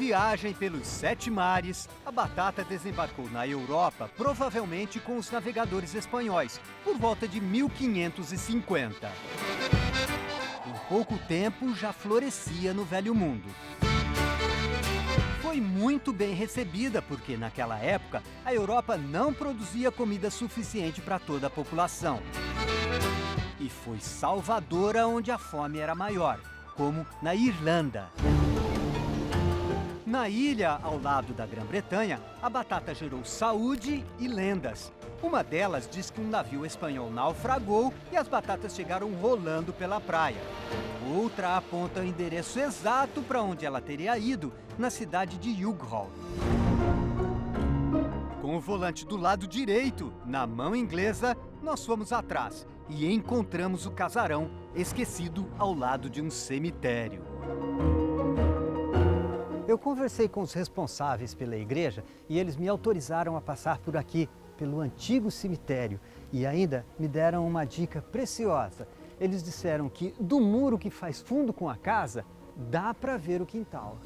viagem pelos 7 mares, a batata desembarcou na Europa, provavelmente com os navegadores espanhóis, por volta de 1550. Em pouco tempo, já florescia no Velho Mundo. Foi muito bem recebida porque, naquela época, a Europa não produzia comida suficiente para toda a população. E foi salvadora onde a fome era maior, como na Irlanda. Na ilha, ao lado da Grã-Bretanha, a batata gerou saúde e lendas. Uma delas diz que um navio espanhol naufragou e as batatas chegaram rolando pela praia. Outra aponta o endereço exato para onde ela teria ido, na cidade de Youghal. Com o volante do lado direito, na mão inglesa, nós fomos atrás e encontramos o casarão, esquecido ao lado de um cemitério. Eu conversei com os responsáveis pela igreja e eles me autorizaram a passar por aqui, pelo antigo cemitério, e ainda me deram uma dica preciosa. Eles disseram que do muro que faz fundo com a casa, dá para ver o quintal.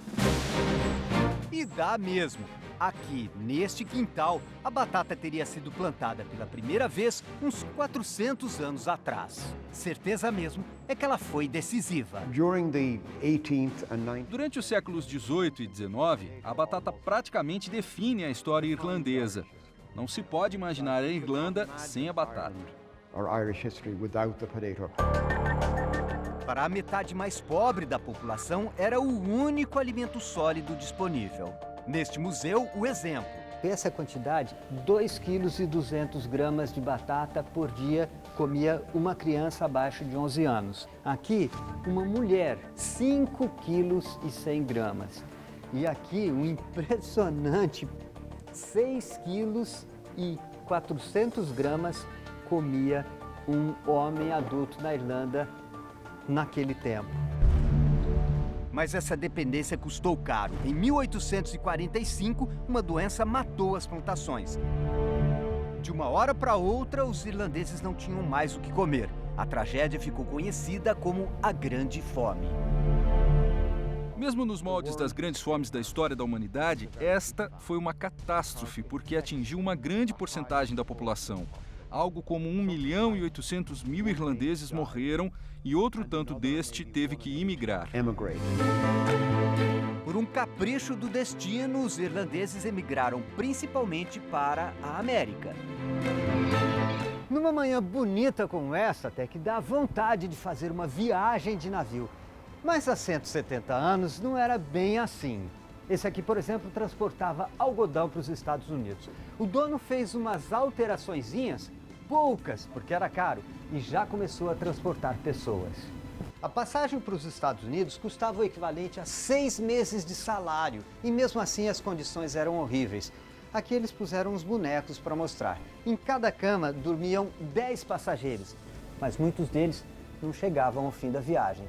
E dá mesmo. Aqui, neste quintal, a batata teria sido plantada pela primeira vez uns 400 anos atrás. Certeza mesmo é que ela foi decisiva. Durante os séculos XVIII e XIX, a batata praticamente define a história irlandesa. Não se pode imaginar a Irlanda sem a batata. Para a metade mais pobre da população, era o único alimento sólido disponível. Neste museu, o exemplo. Essa quantidade, 2,2 kg de batata por dia comia uma criança abaixo de 11 anos. Aqui, uma mulher, 5,1 kg. E aqui, um impressionante 6,4 kg comia um homem adulto na Irlanda naquele tempo. Mas essa dependência custou caro. Em 1845, uma doença matou as plantações. De uma hora para outra, os irlandeses não tinham mais o que comer. A tragédia ficou conhecida como a Grande Fome. Mesmo nos moldes das grandes fomes da história da humanidade, esta foi uma catástrofe porque atingiu uma grande porcentagem da população. Algo como 1.800.000 irlandeses morreram e outro tanto deste teve que imigrar. Por um capricho do destino, os irlandeses emigraram principalmente para a América. Numa manhã bonita como essa, até que dá vontade de fazer uma viagem de navio. Mas há 170 anos não era bem assim. Esse aqui, por exemplo, transportava algodão para os Estados Unidos. O dono fez umas alteraçõezinhas, poucas, porque era caro, e já começou a transportar pessoas. A passagem para os Estados Unidos custava o equivalente a 6 meses de salário, e mesmo assim as condições eram horríveis. Aqui eles puseram uns bonecos para mostrar. Em cada cama dormiam 10 passageiros, mas muitos deles não chegavam ao fim da viagem.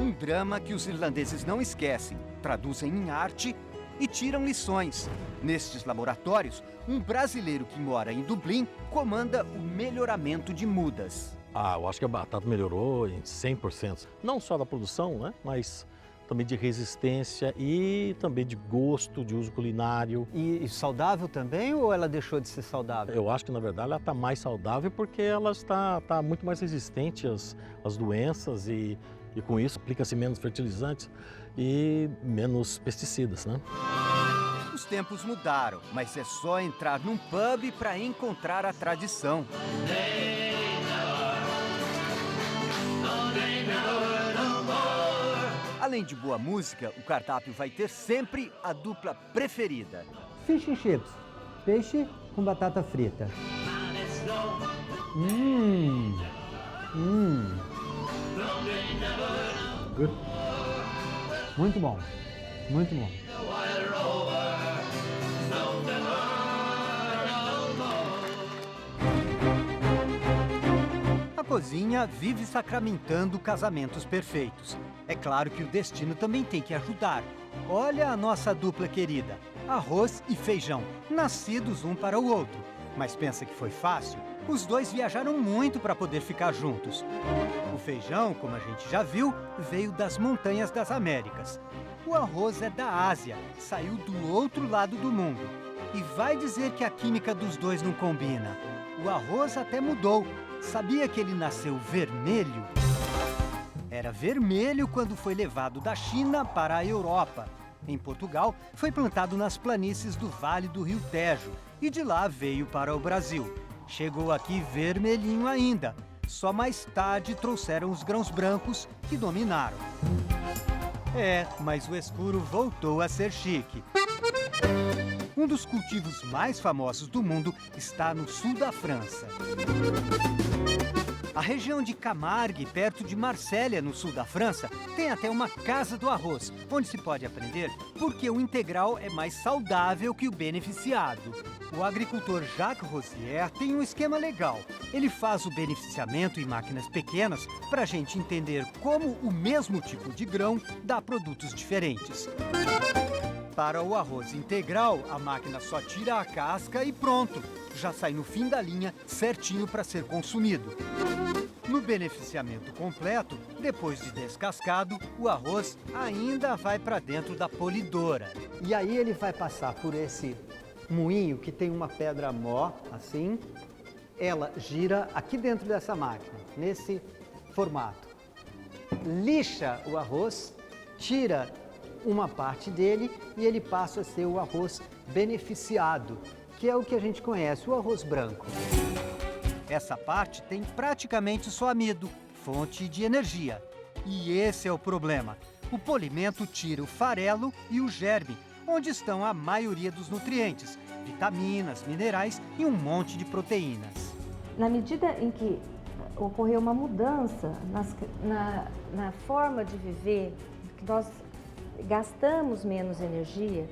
Um drama que os irlandeses não esquecem, traduzem em arte e tiram lições. Nestes laboratórios, um brasileiro que mora em Dublin comanda o melhoramento de mudas. Eu acho que a batata melhorou em 100%. Não só da produção, né? Mas também de resistência e também de gosto, de uso culinário. E saudável também ou ela deixou de ser saudável? Eu acho que, na verdade, ela está mais saudável porque ela está muito mais resistente às doenças e com isso aplica-se menos fertilizantes e menos pesticidas, né? Os tempos mudaram, mas é só entrar num pub para encontrar a tradição. Além de boa música, o cardápio vai ter sempre a dupla preferida. Fish and chips, peixe com batata frita. Good. Muito bom, muito bom. A cozinha vive sacramentando casamentos perfeitos. É claro que o destino também tem que ajudar. Olha a nossa dupla querida, arroz e feijão, nascidos um para o outro. Mas pensa que foi fácil? Os dois viajaram muito para poder ficar juntos. O feijão, como a gente já viu, veio das montanhas das Américas. O arroz é da Ásia, saiu do outro lado do mundo. E vai dizer que a química dos dois não combina. O arroz até mudou. Sabia que ele nasceu vermelho? Era vermelho quando foi levado da China para a Europa. Em Portugal, foi plantado nas planícies do Vale do Rio Tejo e de lá veio para o Brasil. Chegou aqui vermelhinho ainda. Só mais tarde trouxeram os grãos brancos que dominaram. Mas o escuro voltou a ser chique. Um dos cultivos mais famosos do mundo está no sul da França. A região de Camargue, perto de Marsella, no sul da França, tem até uma casa do arroz, onde se pode aprender porque o integral é mais saudável que o beneficiado. O agricultor Jacques Rosier tem um esquema legal. Ele faz o beneficiamento em máquinas pequenas para a gente entender como o mesmo tipo de grão dá produtos diferentes. Para o arroz integral, a máquina só tira a casca e pronto. Já sai no fim da linha, certinho para ser consumido. No beneficiamento completo, depois de descascado, o arroz ainda vai para dentro da polidora. E aí ele vai passar por esse moinho que tem uma pedra mó, assim. Ela gira aqui dentro dessa máquina, nesse formato. Lixa o arroz, tira uma parte dele e ele passa a ser o arroz beneficiado, que é o que a gente conhece, o arroz branco. Essa parte tem praticamente só amido, fonte de energia. E esse é o problema. O polimento tira o farelo e o germe, onde estão a maioria dos nutrientes, vitaminas, minerais e um monte de proteínas. Na medida em que ocorreu uma mudança na forma de viver, que nós gastamos menos energia,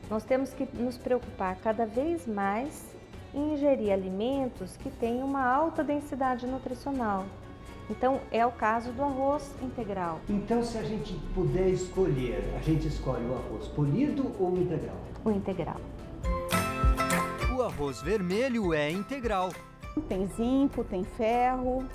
nós temos que nos preocupar cada vez mais em ingerir alimentos que têm uma alta densidade nutricional. Então, é o caso do arroz integral. Então, se a gente puder escolher, a gente escolhe o arroz polido ou o integral? O integral. O arroz vermelho é integral. Tem zinco, tem ferro,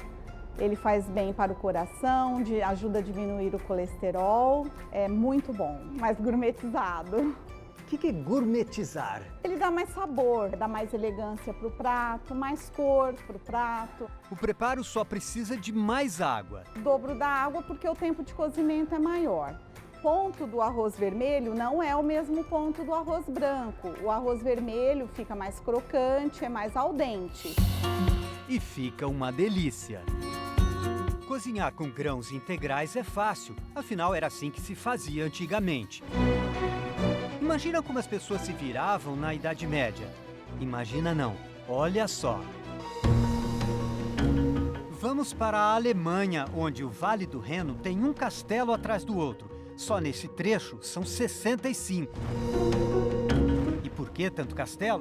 ele faz bem para o coração, ajuda a diminuir o colesterol, é muito bom, mais gourmetizado. O que é gourmetizar? Ele dá mais sabor, dá mais elegância para o prato, mais cor para o prato. O preparo só precisa de mais água. O dobro da água porque o tempo de cozimento é maior. O ponto do arroz vermelho não é o mesmo ponto do arroz branco. O arroz vermelho fica mais crocante, é mais al dente. E fica uma delícia. Cozinhar com grãos integrais é fácil, afinal era assim que se fazia antigamente. Imagina como as pessoas se viravam na Idade Média. Imagina não, olha só. Vamos para a Alemanha, onde o Vale do Reno tem um castelo atrás do outro. Só nesse trecho são 65. E por que tanto castelo?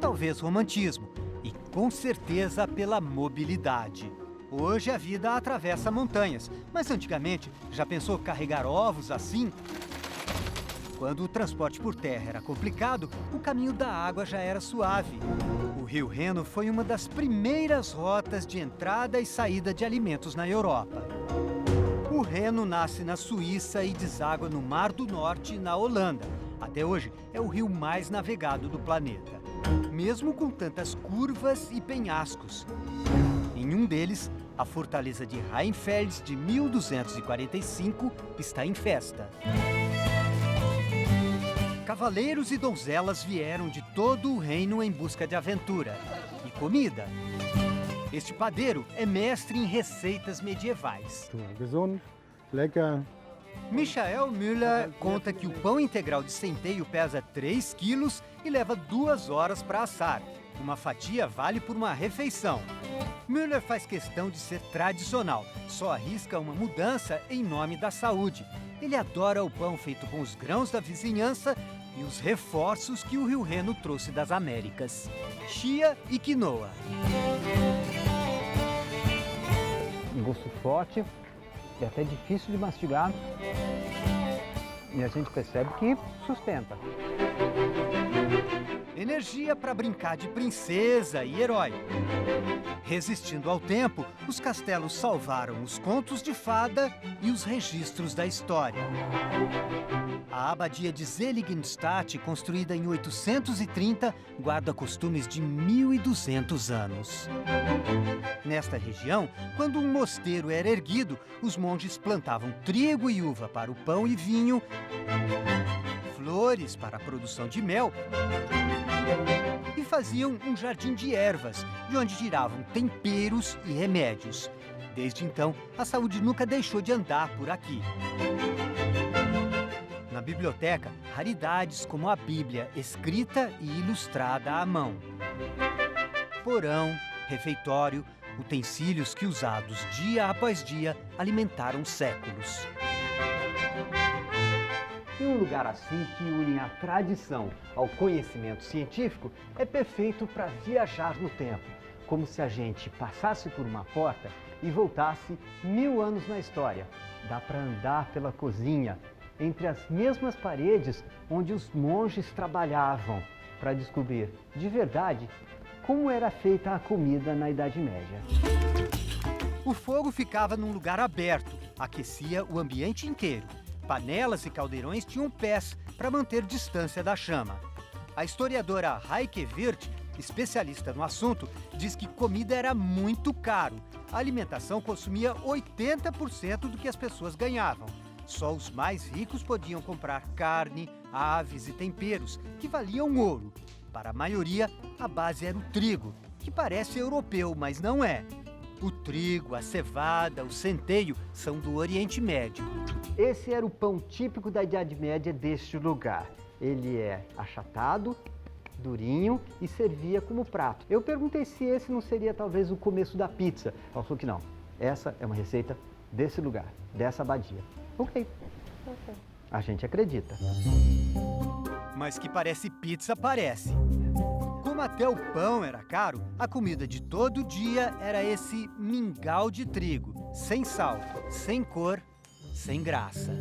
Talvez romantismo. E com certeza pela mobilidade. Hoje a vida atravessa montanhas, mas antigamente já pensou carregar ovos assim? Quando o transporte por terra era complicado, o caminho da água já era suave. O Rio Reno foi uma das primeiras rotas de entrada e saída de alimentos na Europa. O Reno nasce na Suíça e deságua no Mar do Norte, na Holanda. Até hoje é o rio mais navegado do planeta, mesmo com tantas curvas e penhascos. Em um deles, a fortaleza de Rheinfels de 1245 está em festa. Cavaleiros e donzelas vieram de todo o reino em busca de aventura e comida. Este padeiro é mestre em receitas medievais. Gesund, lecker. Michael Müller conta que o pão integral de centeio pesa 3 quilos e leva 2 horas para assar. Uma fatia vale por uma refeição. Müller faz questão de ser tradicional, só arrisca uma mudança em nome da saúde. Ele adora o pão feito com os grãos da vizinhança e os reforços que o Rio Reno trouxe das Américas: chia e quinoa. Um gosto forte, é até difícil de mastigar. E a gente percebe que sustenta. energia para brincar de princesa e herói. Resistindo ao tempo, os castelos salvaram os contos de fada e os registros da história. A abadia de Seligenstadt, construída em 830, guarda costumes de 1.200 anos. Nesta região, quando um mosteiro era erguido, os monges plantavam trigo e uva para o pão e vinho, flores para a produção de mel e faziam um jardim de ervas, de onde tiravam temperos e remédios. Desde então, a saúde nunca deixou de andar por aqui. Na biblioteca, raridades como a Bíblia, escrita e ilustrada à mão. Porão, refeitório, utensílios que, usados dia após dia, alimentaram séculos. E um lugar assim, que une a tradição ao conhecimento científico, é perfeito para viajar no tempo. Como se a gente passasse por uma porta e voltasse 1000 anos na história. Dá para andar pela cozinha, entre as mesmas paredes onde os monges trabalhavam, para descobrir, de verdade, como era feita a comida na Idade Média. O fogo ficava num lugar aberto, aquecia o ambiente inteiro. Panelas e caldeirões tinham pés para manter distância da chama. A historiadora Heike Wirth, especialista no assunto, diz que comida era muito caro. A alimentação consumia 80% do que as pessoas ganhavam. Só os mais ricos podiam comprar carne, aves e temperos, que valiam ouro. Para a maioria, a base era o trigo, que parece europeu, mas não é. O trigo, a cevada, o centeio são do Oriente Médio. Esse era o pão típico da Idade Média deste lugar. Ele é achatado, durinho e servia como prato. Eu perguntei se esse não seria talvez o começo da pizza. Ela falou que não. Essa é uma receita desse lugar, dessa abadia. Ok. A gente acredita. Mas que parece pizza, parece. Como até o pão era caro, a comida de todo dia era esse mingau de trigo, sem sal, sem cor, sem graça.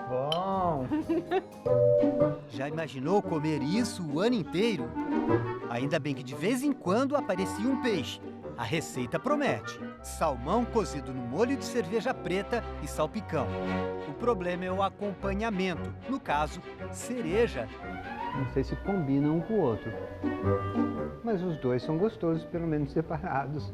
Bom! Já imaginou comer isso o ano inteiro? Ainda bem que de vez em quando aparecia um peixe. A receita promete: salmão cozido no molho de cerveja preta e salpicão. O problema é o acompanhamento, no caso, cereja. Não sei se combinam um com o outro. Mas os dois são gostosos, pelo menos separados.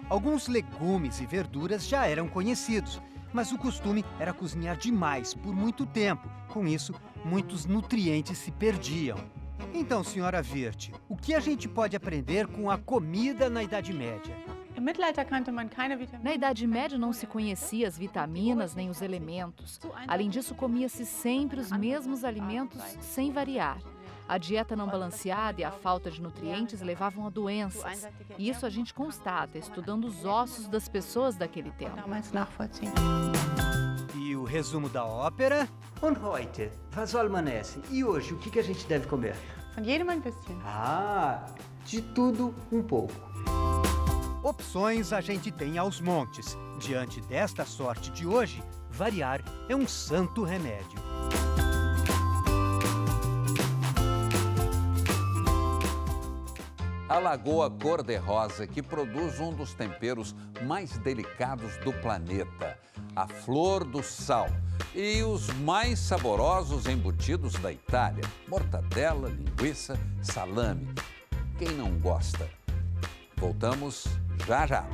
Alguns legumes e verduras já eram conhecidos, mas o costume era cozinhar demais por muito tempo. Com isso, muitos nutrientes se perdiam. Então, senhora Wirth, o que a gente pode aprender com a comida na Idade Média? Na Idade Média não se conhecia as vitaminas nem os elementos. Além disso, comia-se sempre os mesmos alimentos sem variar. A dieta não balanceada e a falta de nutrientes levavam a doenças. E isso a gente constata estudando os ossos das pessoas daquele tempo. E o resumo da ópera? Und heute, was soll man essen? E hoje, o que a gente deve comer? Ah, de tudo um pouco. Opções a gente tem aos montes. Diante desta sorte de hoje, variar é um santo remédio. A lagoa cor-de-rosa, que produz um dos temperos mais delicados do planeta, a flor do sal, e os mais saborosos embutidos da Itália, mortadela, linguiça, salame. Quem não gosta? Voltamos já já.